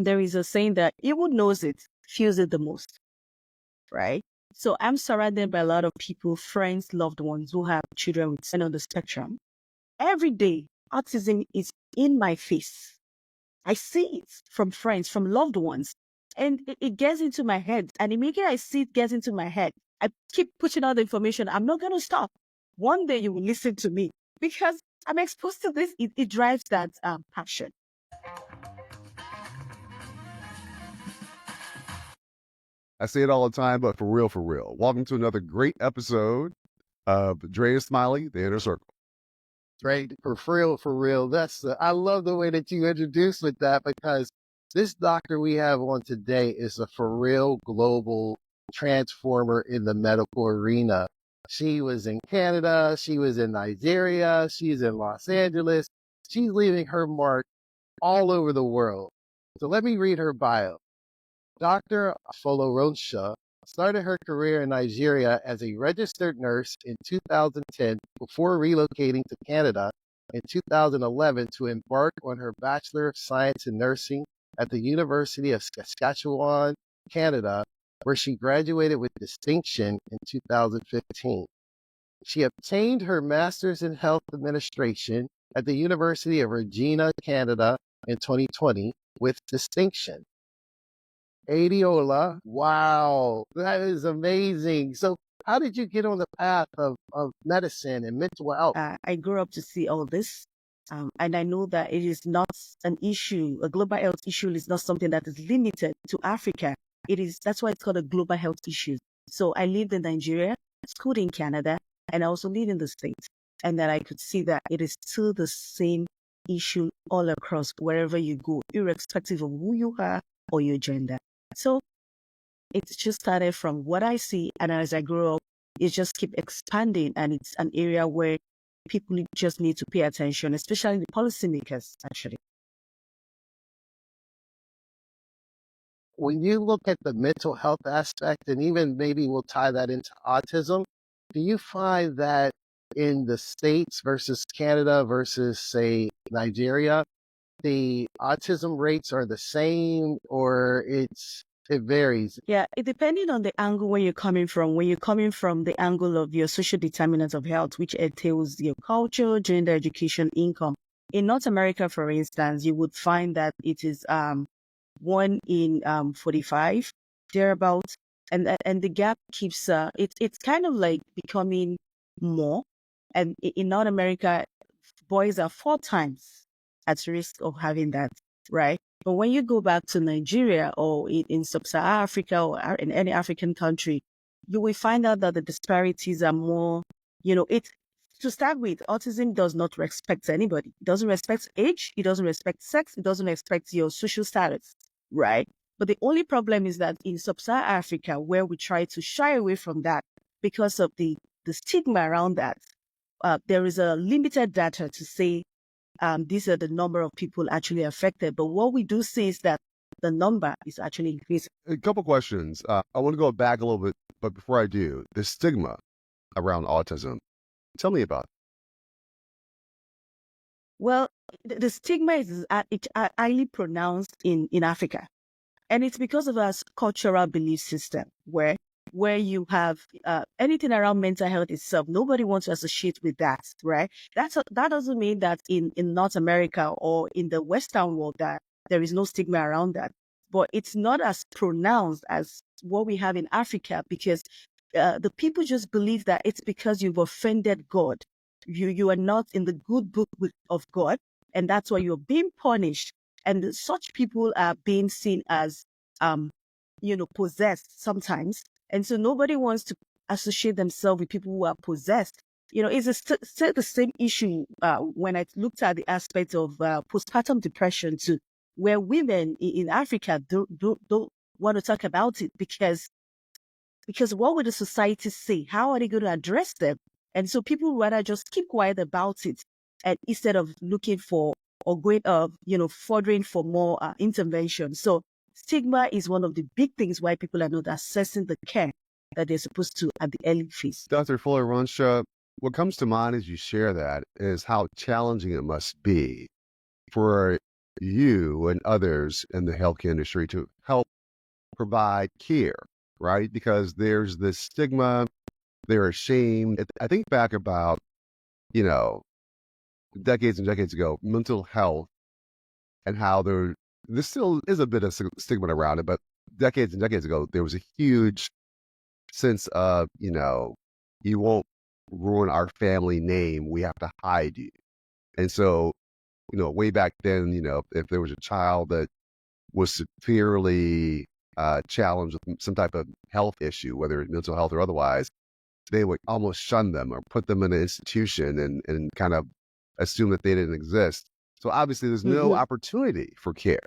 There is a saying that he who knows it feels it the most, right? So I'm surrounded by a lot of people, friends, loved ones who have children with on the spectrum. Every day, autism is in my face. I see it from friends, from loved ones, and it gets into my head. And immediately I see it gets into my head, I keep pushing out the information. I'm not going to stop. One day you will listen to me because I'm exposed to this. It drives that passion. I say it all the time, but for real, for real. Welcome to another great episode of Dre Smiley, The Inner Circle. Right? For real, for real. I love the way that you introduced with that, because this doctor we have on today is a for real global transformer in the medical arena. She was in Canada. She was in Nigeria. She's in Los Angeles. She's leaving her mark all over the world. So let me read her bio. Dr. Foloronsha started her career in Nigeria as a registered nurse in 2010 before relocating to Canada in 2011 to embark on her Bachelor of Science in Nursing at the University of Saskatchewan, Canada, where she graduated with distinction in 2015. She obtained her Master's in Health Administration at the University of Regina, Canada in 2020 with distinction. Adiola, wow, that is amazing. So how did you get on the path of medicine and mental health? I grew up to see all this. And I know that it is not an issue. A global health issue is not something that is limited to Africa. That's why it's called a global health issue. So I lived in Nigeria, schooled in Canada, and I also live in the States. And that I could see that it is still the same issue all across wherever you go, irrespective of who you are or your gender. So it's just started from what I see. And as I grow up, it just keep expanding. And it's an area where people just need to pay attention, especially the policymakers, actually. When you look at the mental health aspect, and even maybe we'll tie that into autism, do you find that in the States versus Canada versus, say, Nigeria, the autism rates are the same, or it varies? Yeah, it depending on the angle where you're coming from. When you're coming from the angle of your social determinants of health, which entails your culture, gender, education, income. In North America, for instance, you would find that it is 1 in 45, thereabouts, and the gap keeps it's kind of like becoming more. And in North America, boys are 4 times at risk of having that, right? But when you go back to Nigeria or in sub-Saharan Africa or in any African country, you will find out that the disparities are more, to start with, autism does not respect anybody. It doesn't respect age. It doesn't respect sex. It doesn't respect your social status, right? But the only problem is that in sub-Saharan Africa, where we try to shy away from that because of the stigma around that, there is a limited data to say these are the number of people actually affected. But what we do see is that the number is actually increasing. A couple questions. I want to go back a little bit, but before I do, the stigma around autism. Tell me about it. Well, the stigma is highly pronounced in Africa. And it's because of our cultural belief system where you have anything around mental health itself. Nobody wants to associate with that, right? That doesn't mean that in North America or in the Western world that there is no stigma around that. But it's not as pronounced as what we have in Africa because the people just believe that it's because you've offended God. You are not in the good book of God, and that's why you're being punished. And such people are being seen as, possessed sometimes. And so nobody wants to associate themselves with people who are possessed. It's still the same issue when I looked at the aspect of postpartum depression too, where women in Africa don't want to talk about it because what would the society say? How are they going to address them? And so people rather just keep quiet about it, and instead of looking for or going fordering for more intervention. So stigma is one of the big things why people are not accessing the care that they're supposed to at the early phase. Dr. Fuller-Ronsha, what comes to mind as you share that is how challenging it must be for you and others in the healthcare industry to help provide care, right? Because there's this stigma, they're ashamed. I think back about, you know, decades and decades ago, mental health and how there still is a bit of stigma around it, but decades and decades ago, there was a huge sense of, you won't ruin our family name. We have to hide you. And so, way back then, if there was a child that was severely challenged with some type of health issue, whether it's mental health or otherwise, they would almost shun them or put them in an institution and kind of assume that they didn't exist. So obviously there's no opportunity for care.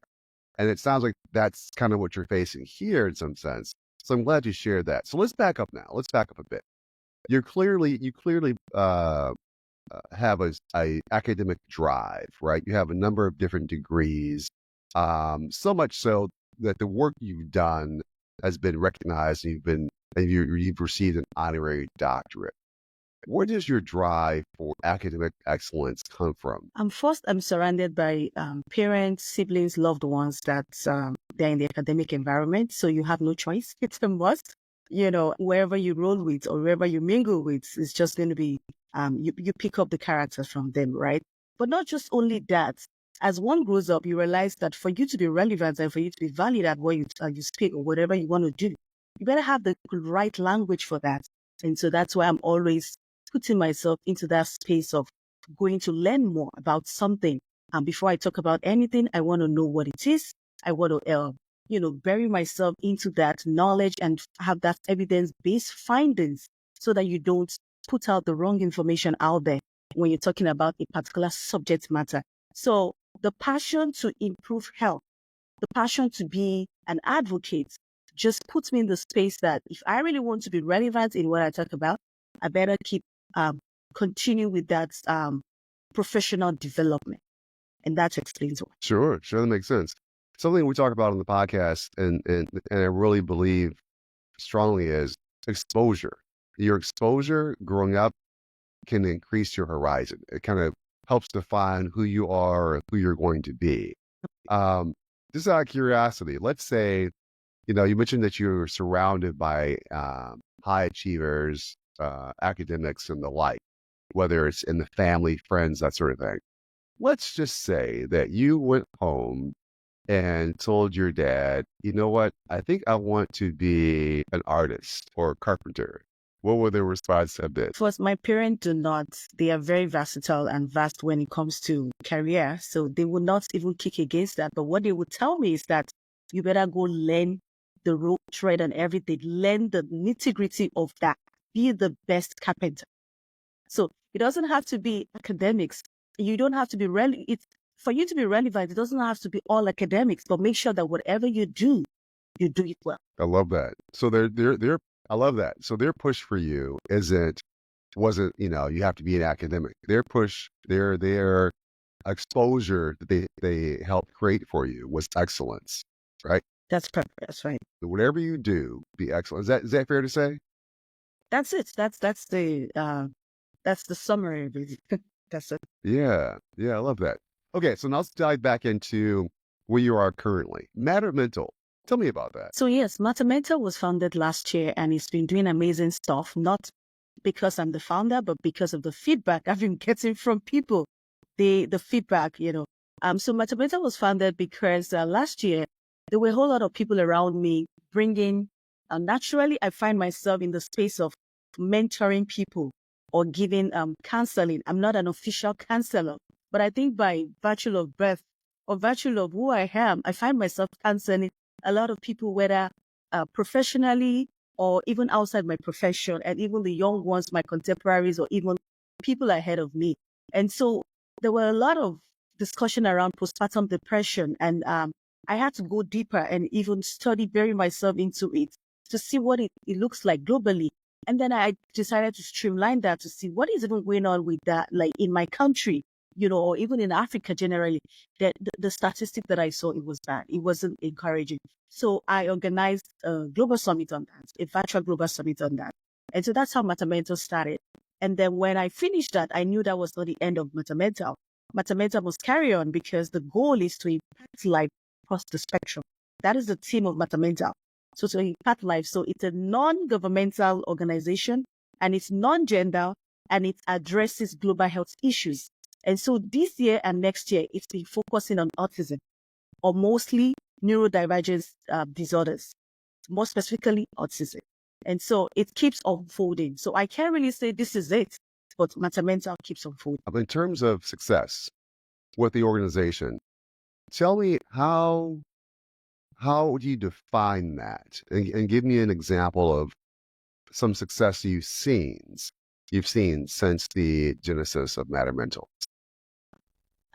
And it sounds like that's kind of what you're facing here in some sense. So I'm glad you shared that. So let's back up now. Let's back up a bit. You clearly have a academic drive, right? You have a number of different degrees, so much so that the work you've done has been recognized, and you've received an honorary doctorate. Where does your drive for academic excellence come from? First, I'm surrounded by parents, siblings, loved ones that they're in the academic environment. So you have no choice. It's a must. Wherever you roll with or wherever you mingle with, it's just going to be, you pick up the characters from them, right? But not just only that. As one grows up, you realize that for you to be relevant and for you to be valued at what you speak or whatever you want to do, you better have the right language for that. And so that's why I'm always putting myself into that space of going to learn more about something. And before I talk about anything, I want to know what it is. I want to, bury myself into that knowledge and have that evidence-based findings so that you don't put out the wrong information out there when you're talking about a particular subject matter. So the passion to improve health, the passion to be an advocate just puts me in the space that if I really want to be relevant in what I talk about, I better continue with that professional development. And that explains why. Sure, that makes sense. Something we talk about on the podcast and I really believe strongly is exposure. Your exposure growing up can increase your horizon. It kind of helps define who you are or who you're going to be. Just out of curiosity, let's say, you mentioned that you're surrounded by high achievers, academics and the like, whether it's in the family, friends, that sort of thing. Let's just say that you went home and told your dad, you know what, I think I want to be an artist or a carpenter. What would their response have been? First, my parents do not. They are very versatile and vast when it comes to career. So they will not even kick against that. But what they would tell me is that you better go learn the rope trade and everything. Learn the nitty-gritty of that. Be the best carpenter. So it doesn't have to be academics. You don't have to be for you to be relevant, it doesn't have to be all academics, but make sure that whatever you do it well. I love that. So I love that. So their push for you wasn't, you have to be an academic. Their push, their exposure that they helped create for you was excellence, right? That's perfect. That's right. So whatever you do, be excellent. Is that fair to say? That's it. That's the summary of it. That's it. Yeah, I love that. Okay, so now let's dive back into where you are currently. Matter Mental. Tell me about that. So yes, Matter Mental was founded last year and it's been doing amazing stuff, not because I'm the founder, but because of the feedback I've been getting from people. The feedback, So Matter Mental was founded because last year, there were a whole lot of people around me bringing, naturally, I find myself in the space of mentoring people or giving counseling. I'm not an official counselor, but I think by virtue of birth or virtue of who I am, I find myself counseling a lot of people, whether professionally or even outside my profession, and even the young ones, my contemporaries, or even people ahead of me. And so there were a lot of discussion around postpartum depression, and I had to go deeper and even bury myself into it to see what it looks like globally. And then I decided to streamline that to see what is even going on with that, like in my country, or even in Africa generally. The statistic that I saw, it was bad. It wasn't encouraging. So I organized a global summit on that, a virtual global summit on that. And so that's how Matter Mental started. And then when I finished that, I knew that was not the end of Matter Mental. Mata must carry on because the goal is to impact life across the spectrum. That is the theme of Mata. So to impact life. So it's a non-governmental organization, and it's non-gender, and it addresses global health issues. And so this year and next year, it's been focusing on autism, or mostly neurodivergence disorders, more specifically autism. And so it keeps unfolding. So I can't really say this is it, but Mata keeps unfolding. In terms of success with the organization, tell me how would you define that, and give me an example of some success you've seen since the genesis of Matter Mental.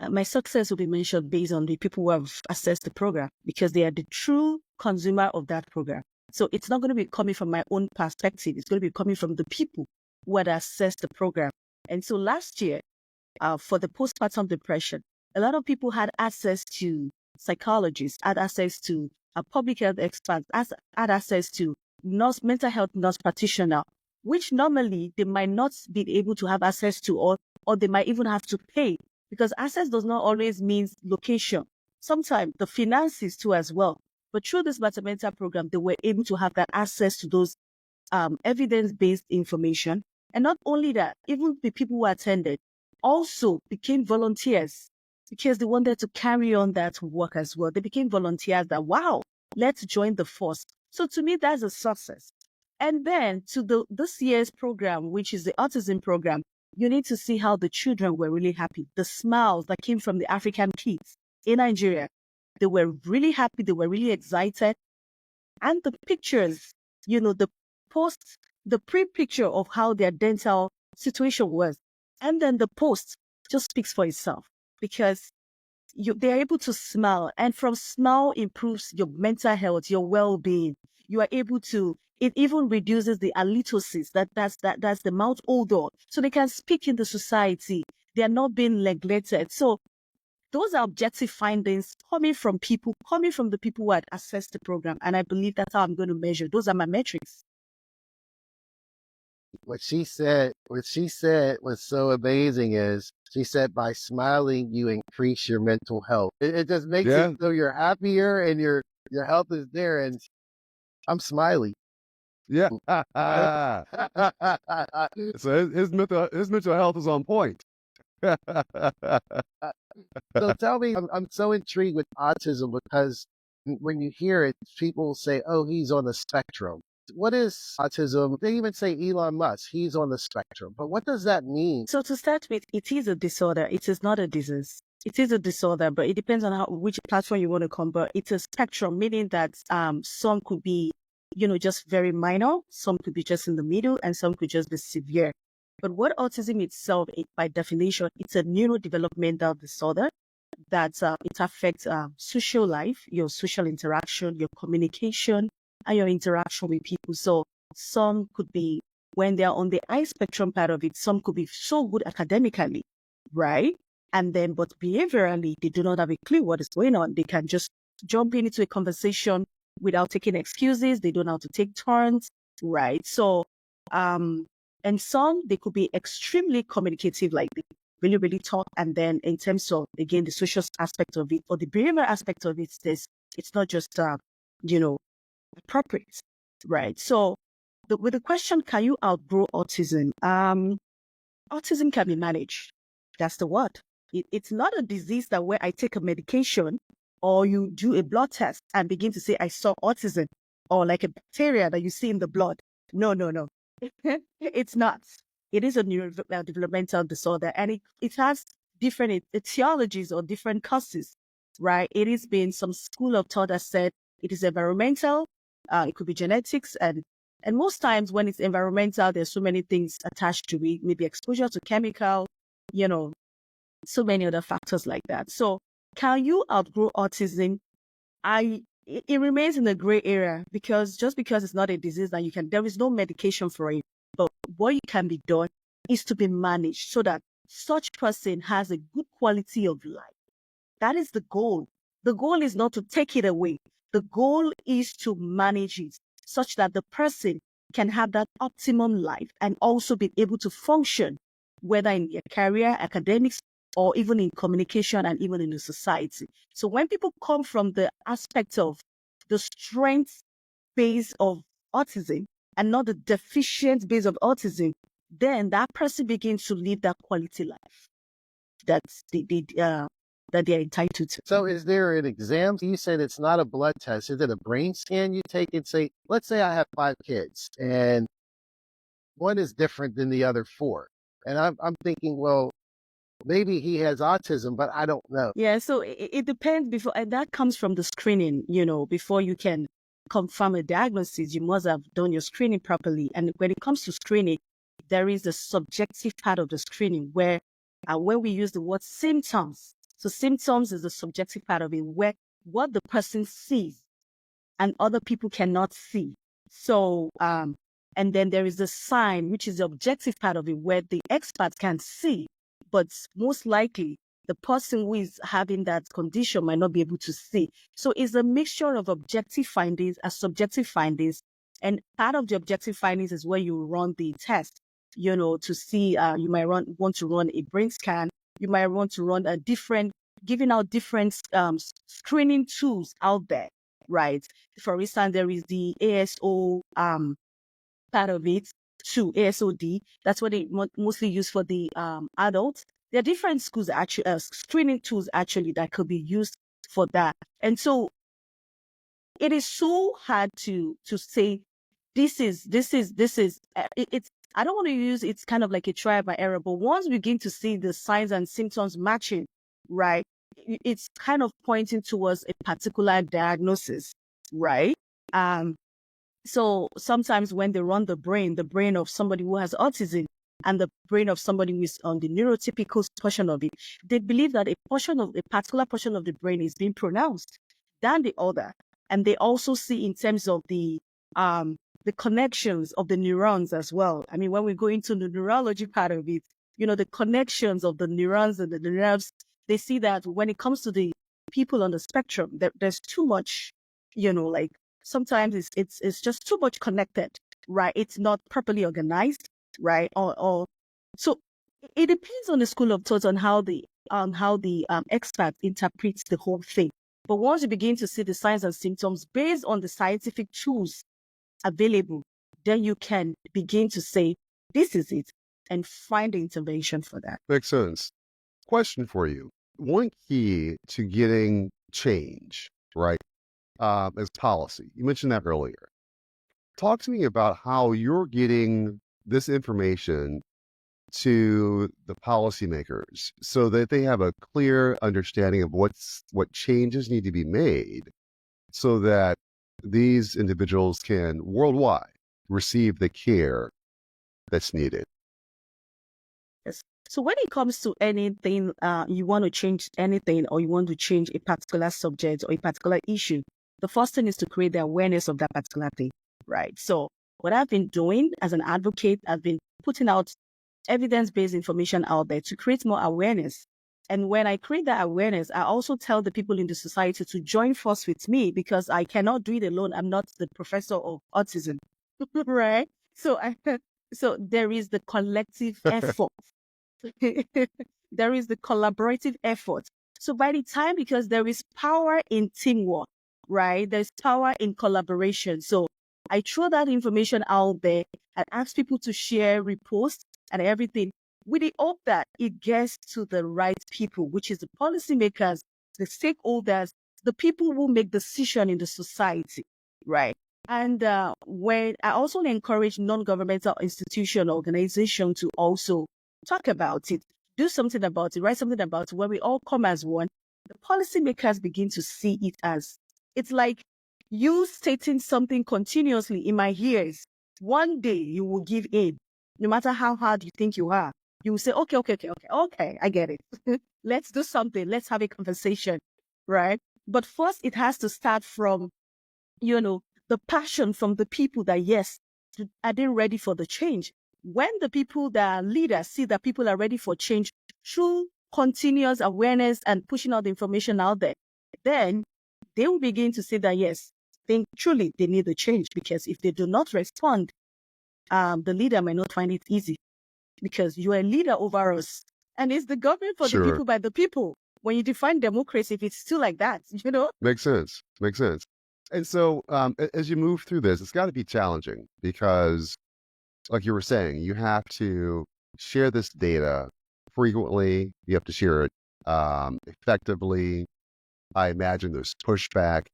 My success will be mentioned based on the people who have accessed the program, because they are the true consumer of that program. So it's not going to be coming from my own perspective. It's going to be coming from the people who had accessed the program. And so last year, for the postpartum depression, a lot of people had access to psychologists, had access to public health experts, had access to mental health nurse practitioner, which normally they might not be able to have access to, or they might even have to pay, because access does not always mean location. Sometimes the finances too as well. But through this Mata program, they were able to have that access to those evidence-based information. And not only that, even the people who attended also became volunteers, because they wanted to carry on that work as well. They became volunteers that, wow, let's join the force. So to me, that's a success. And then to this year's program, which is the autism program, you need to see how the children were really happy. The smiles that came from the African kids in Nigeria, they were really happy. They were really excited. And the pictures, the pre-picture of how their dental situation was. And then the post just speaks for itself, because they're able to smile. And from smile improves your mental health, your well-being. You are able to, it even reduces the halitosis, that's the mouth odor. So they can speak in the society. They are not being neglected. So those are objective findings coming from the people who had accessed the program. And I believe that's how I'm going to measure. Those are my metrics. What she said was so amazing is, she said, by smiling, you increase your mental health. It just makes it so you're happier and your health is there. And I'm smiley. Yeah. So his mental health is on point. So tell me, I'm so intrigued with autism, because when you hear it, people say, oh, he's on the spectrum. What is autism? They even say Elon Musk, he's on the spectrum. But what does that mean? So to start with, it is a disorder. It is not a disease. It is a disorder, but it depends on which platform you want to come. But it's a spectrum, meaning that some could be, just very minor, some could be just in the middle, and some could just be severe. But what autism itself, by definition, it's a neurodevelopmental disorder that it affects social life, your social interaction, your communication, and your interaction with people. So some could be, when they're on the high spectrum part of it, some could be so good academically, right? And then, but behaviorally, they do not have a clue what is going on. They can just jump into a conversation without taking excuses. They don't know how to take turns, right? So, and some, they could be extremely communicative, like they really, really talk. And then in terms of, again, the social aspect of it, or the behavior aspect of it, it's not just, appropriate, right? So with the question, can you outgrow autism? Autism can be managed. That's the word. It's not a disease that where I take a medication or you do a blood test and begin to say, I saw autism, or like a bacteria that you see in the blood. No. It's not. It is a neurodevelopmental disorder, and it has different etiologies or different causes, right? It has been some school of thought that said it is environmental, it could be genetics, and most times when it's environmental, there's so many things attached to it, maybe exposure to chemical, so many other factors like that. So can you outgrow autism? It remains in the gray area, because just because it's not a disease that there is no medication for it. But what can be done is to be managed so that such person has a good quality of life. That is the goal. The goal is not to take it away. The goal is to manage it such that the person can have that optimum life and also be able to function, whether in their career, academics, or even in communication and even in the society. So when people come from the aspect of the strength base of autism and not the deficient base of autism, then that person begins to live that quality life that's that they're entitled to. So is there an exam? You said it's not a blood test. Is it a brain scan you take and say, let's say I have 5 kids and one is different than the other 4. And I'm thinking, well, maybe he has autism, but I don't know. Yeah, so it depends before, and that comes from the screening, before you can confirm a diagnosis, you must have done your screening properly. And when it comes to screening, there is the subjective part of the screening where we use the word symptoms. So symptoms is the subjective part of it, where what the person sees and other people cannot see. So, and then there is the sign, which is the objective part of it, where the expert can see, but most likely the person who is having that condition might not be able to see. So it's a mixture of objective findings and subjective findings. And part of the objective findings is where you run the test, to see, you might want to run a brain scan. You might want to run giving out different screening tools out there, right? For instance, there is the ASO part of it too, ASOD. That's what they mostly use for the adults. There are different schools actually, screening tools actually that could be used for that. And so it is so hard to say this is it's I don't want to use it's kind of like a trial by error, but once we begin to see the signs and symptoms matching, right, it's kind of pointing towards a particular diagnosis, right? So sometimes when they run the brain of somebody who has autism and the brain of somebody who is on the neurotypical portion of it, they believe that a particular portion of the brain is being pronounced than the other. And they also see in terms of the connections of the neurons as well. I mean, when we go into the neurology part of it, the connections of the neurons and the nerves, they see that when it comes to the people on the spectrum, there's too much, like sometimes it's just too much connected, right? It's not properly organized, right? Or so it depends on the school of thought on how the expert interprets the whole thing. But once you begin to see the signs and symptoms based on the scientific tools available, then you can begin to say, this is it, and find the intervention for that. Makes sense. Question for you. One key to getting change, right, is policy. You mentioned that earlier. Talk to me about how you're getting this information to the policymakers so that they have a clear understanding of what changes need to be made so that these individuals can worldwide receive the care that's needed. Yes. So when it comes to anything, you want to change anything or you want to change a particular subject or a particular issue, the first thing is to create the awareness of that particular thing, right? So what I've been doing as an advocate, I've been putting out evidence-based information out there to create more awareness. And when I create that awareness, I also tell the people in the society to join force with me because I cannot do it alone. I'm not the professor of autism, right? So there is the collective effort. There is the collaborative effort. So by the time, because there is power in teamwork, right? There's power in collaboration. So I throw that information out there and ask people to share, repost, and everything with the hope that it gets to the right people, which is the policymakers, the stakeholders, the people who make decisions in the society, right? And when I also encourage non-governmental institution, organization to also talk about it, do something about it, write something about it, where we all come as one, the policymakers begin to see it as, it's like you stating something continuously in my ears. One day you will give in. No matter how hard you think you are, you will say, okay, I get it. Let's do something. Let's have a conversation, right? But first, it has to start from, the passion from the people that, yes, are they ready for the change? When the people that are leaders see that people are ready for change through continuous awareness and pushing out the information out there, then they will begin to say that, yes, truly they need the change, because if they do not respond, the leader may not find it easy because you are a leader over us. And it's the government for the Sure. people by the people. When you define democracy, if it's still like that, Makes sense. Makes sense. And so, as you move through this, it's got to be challenging because, like you were saying, you have to share this data frequently. You have to share it effectively. I imagine there's pushback.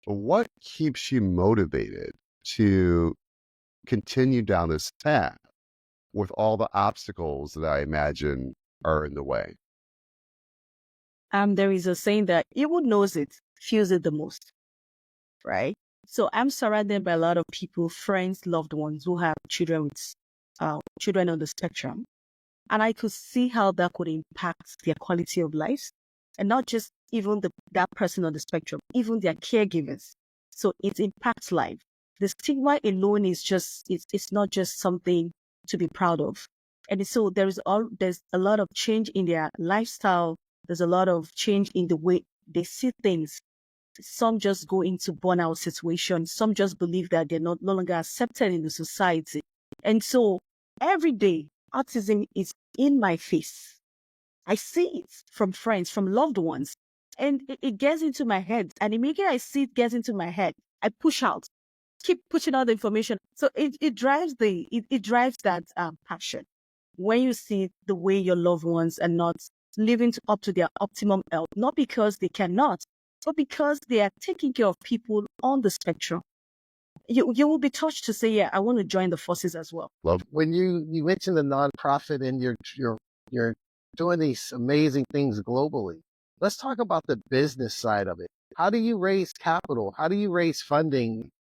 What keeps you motivated to continue down this path with all the obstacles that I imagine are in the way? there is a saying that he who knows it feels it the most, right? So I'm surrounded by a lot of people, friends, loved ones who have children with children on the spectrum. And I could see how that could impact their quality of life, and not just even that person on the spectrum, even their caregivers. So it impacts life. The stigma alone is just, it's not just something to be proud of. And so there's a lot of change in their lifestyle. There's a lot of change in the way they see things. Some just go into burnout situations. Some just believe that they're no longer accepted in the society. And so every day, autism is in my face. I see it from friends, from loved ones, and it gets into my head. And immediately I see it gets into my head, I push out, keep pushing out the information. So it drives it drives that passion. When you see the way your loved ones are not living up to their optimum health, not because they cannot, but because they are taking care of people on the spectrum. You will be touched to say, yeah, I want to join the forces as well. Love. When you mentioned the nonprofit and you're doing these amazing things globally, let's talk about the business side of it. How do you raise capital? How do you raise funding?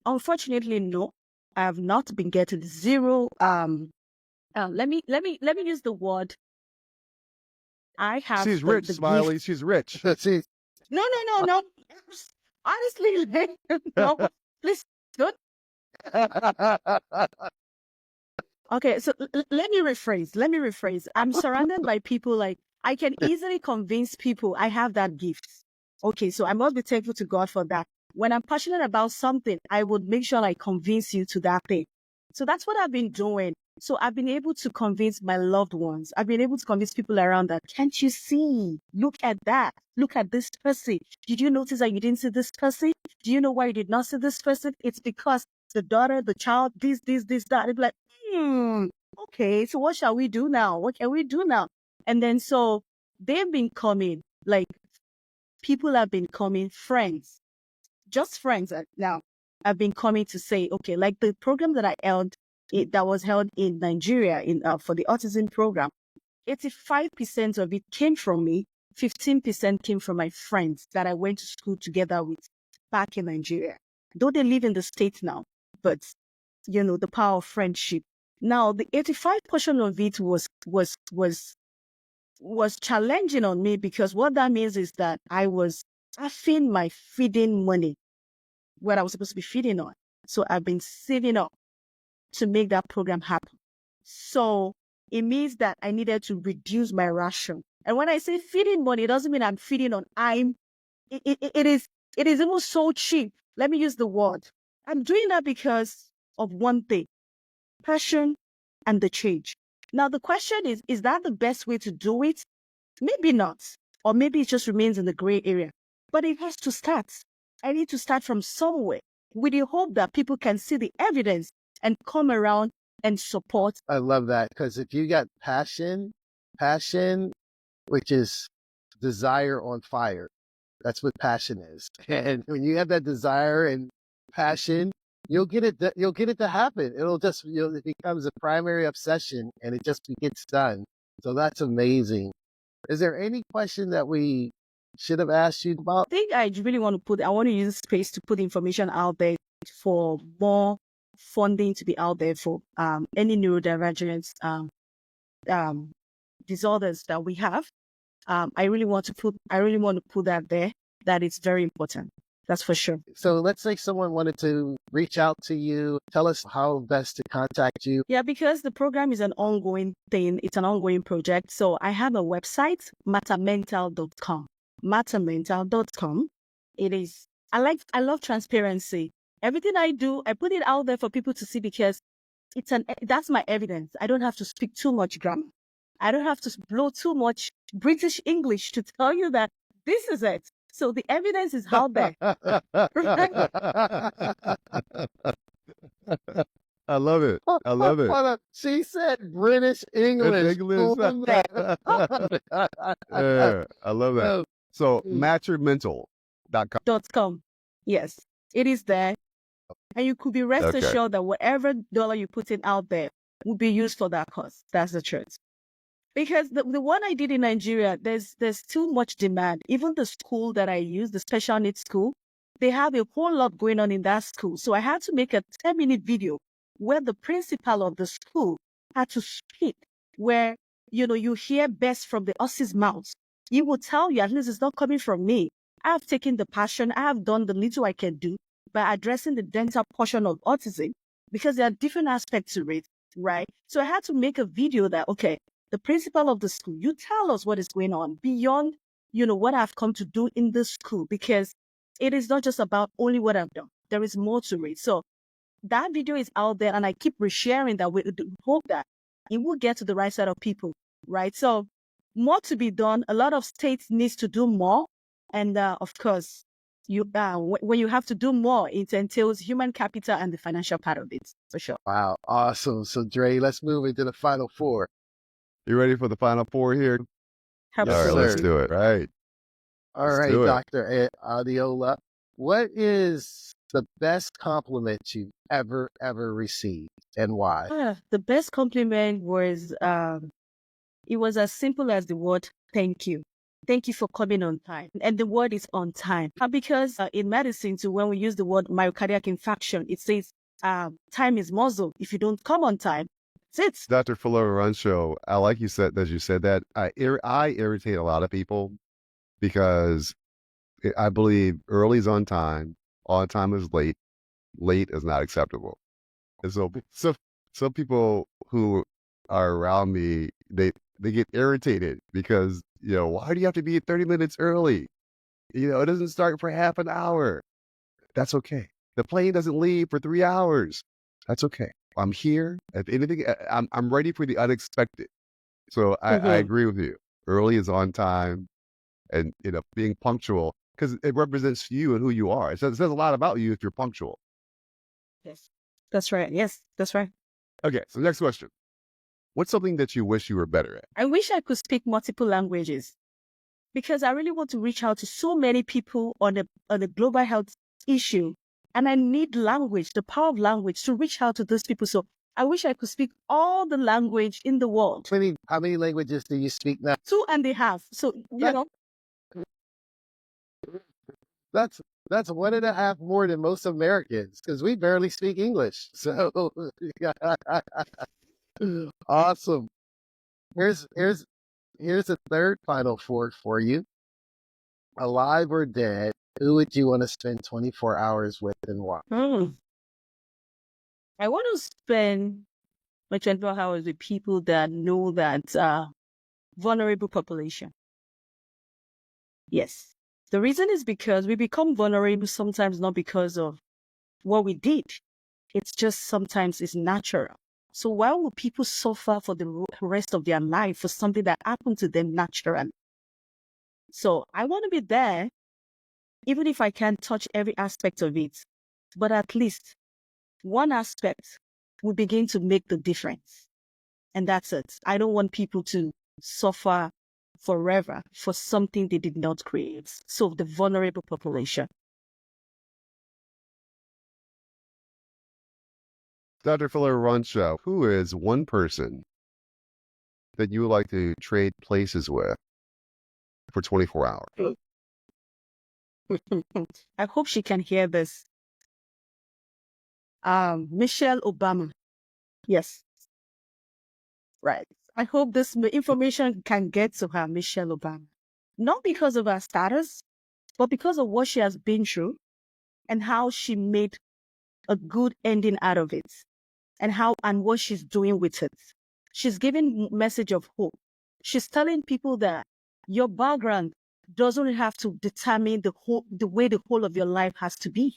Unfortunately, no. I have not been getting zero. Let me use the word. I have She's rich, the Smiley. gift. She's rich. See, No. Honestly, no. Please don't. Okay, so let me rephrase. I'm surrounded by people, like I can easily convince people I have that gift. Okay, so I must be thankful to God for that. When I'm passionate about something, I would make sure I convince you to that thing. So that's what I've been doing. So I've been able to convince my loved ones. I've been able to convince people around that. Can't you see? Look at that. Look at this person. Did you notice that you didn't see this person? Do you know why you did not see this person? It's because the daughter, the child, this, that. They'd be like, okay, so what shall we do now? What can we do now? And then so they've been coming, like people have been coming, friends, just friends now have been coming to say, okay, like the program that I held, that was held in Nigeria for the autism program, 85% of it came from me, 15% came from my friends that I went to school together with back in Nigeria. Though they live in the States now, but the power of friendship. Now, the 85 portion of it was challenging on me, because what that means is that I was having my feeding money where I was supposed to be feeding on. So I've been saving up to make that program happen. So it means that I needed to reduce my ration. And when I say feeding money, it doesn't mean I'm feeding on. It is even so cheap. Let me use the word. I'm doing that because of one thing: passion and the change. Now the question is that the best way to do it? Maybe not. Or maybe it just remains in the gray area. But it has to start. I need to start from somewhere with the hope that people can see the evidence and come around and support. I love that, because if you got passion, which is desire on fire, that's what passion is. And when you have that desire and passion, you'll get it to happen. It becomes a primary obsession and it just gets done. So that's amazing. Is there any question that we should have asked you about? I think I really want to use space to put information out there for more funding to be out there for any neurodivergence disorders that we have. I really want to put that there. That is very important. That's for sure. So let's say someone wanted to reach out to you. Tell us how best to contact you. Yeah, because the program is an ongoing thing. It's an ongoing project. So I have a website, mattermental.com. Mattermental.com. I love transparency. Everything I do, I put it out there for people to see, because that's my evidence. I don't have to speak too much grammar. I don't have to blow too much British English to tell you that this is it. So the evidence is out there. I love it. I love it. Hold on. She said British English. English. Doing that. Yeah, I love that. Oh, So mm. matchyourmental.com. .com. Yes, it is there. And you could be rest Okay. assured that whatever dollar you put in out there will be used for that cause. That's the truth. Because the one I did in Nigeria, there's too much demand. Even the school that I use, the special needs school, they have a whole lot going on in that school. So I had to make a 10-minute video where the principal of the school had to speak, where, you hear best from the horse's mouth. He will tell you, at least it's not coming from me. I have taken the passion. I have done the little I can do by addressing the dental portion of autism, because there are different aspects to it, right? So I had to make a video that, okay, the principal of the school, you tell us what is going on beyond, what I've come to do in the school, because it is not just about only what I've done. There is more to it. So that video is out there, and I keep resharing that. We hope that it will get to the right side of people, right? So more to be done. A lot of states needs to do more. And of course, when you have to do more, it entails human capital and the financial part of it, for sure. Wow. Awesome. So, Dre, let's move into the final four. You ready for the final four here? Yes, All right, sir. let's do it. Right. All Let's right, do it. Dr. Adiola. What is the best compliment you've ever received, and why? The best compliment was, it was as simple as the word thank you. Thank you for coming on time. And the word is on time. Because in medicine, too, when we use the word myocardial infarction, it says time is muscle. If you don't come on time, that's it. Dr. Rancho, I like you said that. I irritate a lot of people because I believe early is on time is late is not acceptable. And so some people who are around me, they get irritated because, why do you have to be 30 minutes early? It doesn't start for half an hour. That's okay. The plane doesn't leave for 3 hours. That's okay. I'm here. If anything, I'm ready for the unexpected. So I agree with you. Early is on time, and being punctual, because it represents you and who you are. It says a lot about you if you're punctual. Yes, that's right. Yes, that's right. Okay, so next question. What's something that you wish you were better at? I wish I could speak multiple languages, because I really want to reach out to so many people on a global health issue. And I need language, the power of language, to reach out to those people. So I wish I could speak all the language in the world. How many languages do you speak now? 2.5. So, That's 1.5 more than most Americans, because we barely speak English. So awesome. Here's a third final four for you. Alive or dead, who would you want to spend 24 hours with, and why? I want to spend my 24 hours with people that know that vulnerable population. Yes. The reason is because we become vulnerable sometimes not because of what we did. It's just sometimes it's natural. So why would people suffer for the rest of their life for something that happened to them naturally? So I want to be there, even if I can't touch every aspect of it, but at least one aspect will begin to make the difference. And that's it. I don't want people to suffer forever for something they did not create. So the vulnerable population. Dr. Rancho, who is one person that you would like to trade places with for 24 hours? I hope she can hear this. Michelle Obama. Yes. Right. I hope this information can get to her, Michelle Obama. Not because of her status, but because of what she has been through and how she made a good ending out of it, and what she's doing with it. She's giving message of hope. She's telling people that your background doesn't have to determine the way the whole of your life has to be.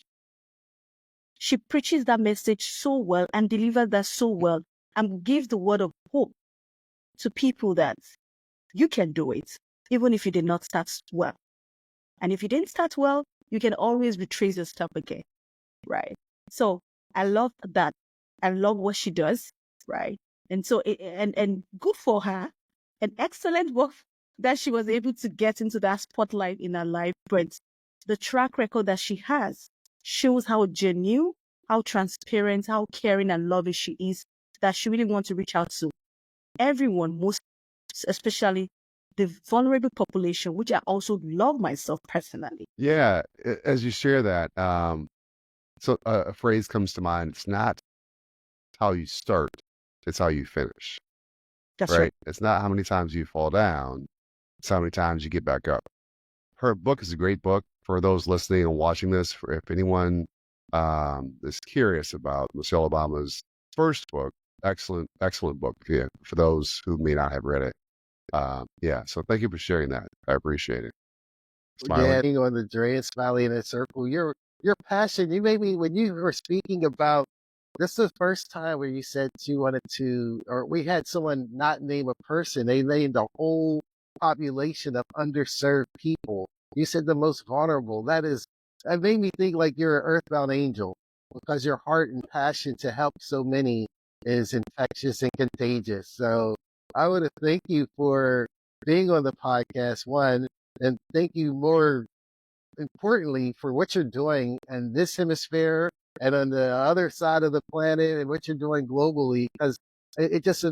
She preaches that message so well and delivers that so well and gives the word of hope. to people that you can do it, even if you did not start well. And if you didn't start well, you can always retrace your step again, right? So I love that. I love what she does, right? And so, and good for her. An excellent work that she was able to get into that spotlight in her life. But the track record that she has shows how genuine, how transparent, how caring and loving she is, that she really wants to reach out to everyone, most especially the vulnerable population, which I also love myself personally. Yeah, as you share that, so a phrase comes to mind. It's not how you start, it's how you finish, That's right? right. It's not how many times you fall down, it's how many times you get back up. Her book is a great book for those listening and watching this. For if anyone is curious about Michelle Obama's first book, excellent book. Yeah, for those who may not have read it. Yeah, so thank you for sharing that. I appreciate it. Smiley. Yeah, being on the Dre Smiley in a circle, your passion. You made me when you were speaking about this is the first time where you said you wanted to, or we had someone not name a person. They named a whole population of underserved people. You said the most vulnerable. That made me think like you're an earthbound angel because your heart and passion to help so many is infectious and contagious. So I want to thank you for being on the podcast, one, and thank you more importantly for what you're doing in this hemisphere and on the other side of the planet and what you're doing globally. Because it just,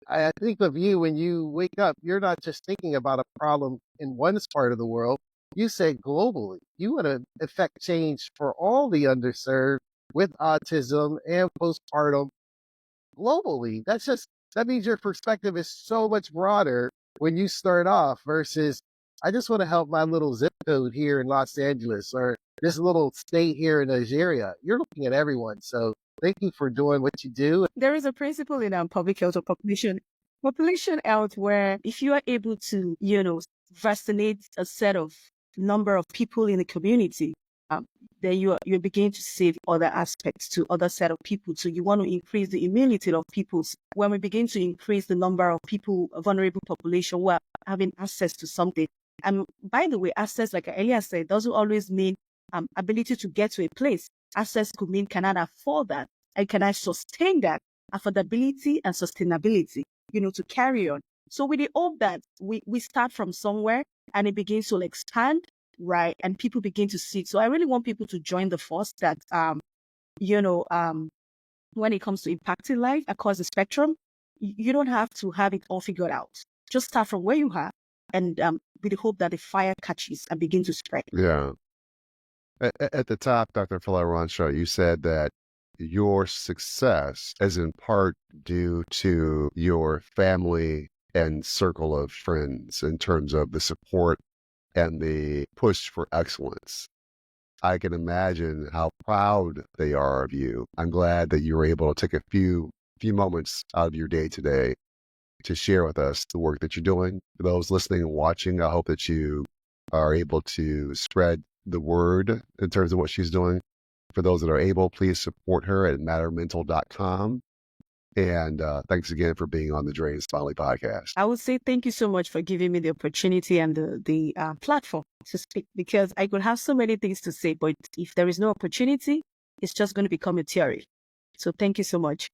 I think of you when you wake up, you're not just thinking about a problem in one part of the world. You say globally, you want to affect change for all the underserved with autism and postpartum globally. That means your perspective is so much broader when you start off versus, I just want to help my little zip code here in Los Angeles or this little state here in Nigeria. You're looking at everyone. So thank you for doing what you do. There is a principle in public health or population health where if you are able to, vaccinate a set of number of people in the community, then you begin to save other aspects to other set of people. So you want to increase the immunity of people. When we begin to increase the number of people, a vulnerable population who are having access to something. And by the way, access, like I earlier said, doesn't always mean ability to get to a place. Access could mean, can I afford that? And can I sustain that? Affordability and sustainability, to carry on. So with the hope that we start from somewhere and it begins to expand, right? And people begin to see it. So I really want people to join the force that, when it comes to impacting life across the spectrum, you don't have to have it all figured out. Just start from where you are and with the hope that the fire catches and begin to spread. Yeah. At the top, Dr. Falarancho, you said that your success is in part due to your family and circle of friends in terms of the support and the push for excellence. I can imagine how proud they are of you. I'm glad that you were able to take a few moments out of your day today to share with us the work that you're doing. For those listening and watching, I hope that you are able to spread the word in terms of what she's doing. For those that are able, please support her at mattermental.com. And thanks again for being on the Dre and Smiley podcast. I would say thank you so much for giving me the opportunity and the platform to speak, because I could have so many things to say, but if there is no opportunity, it's just going to become a theory. So thank you so much.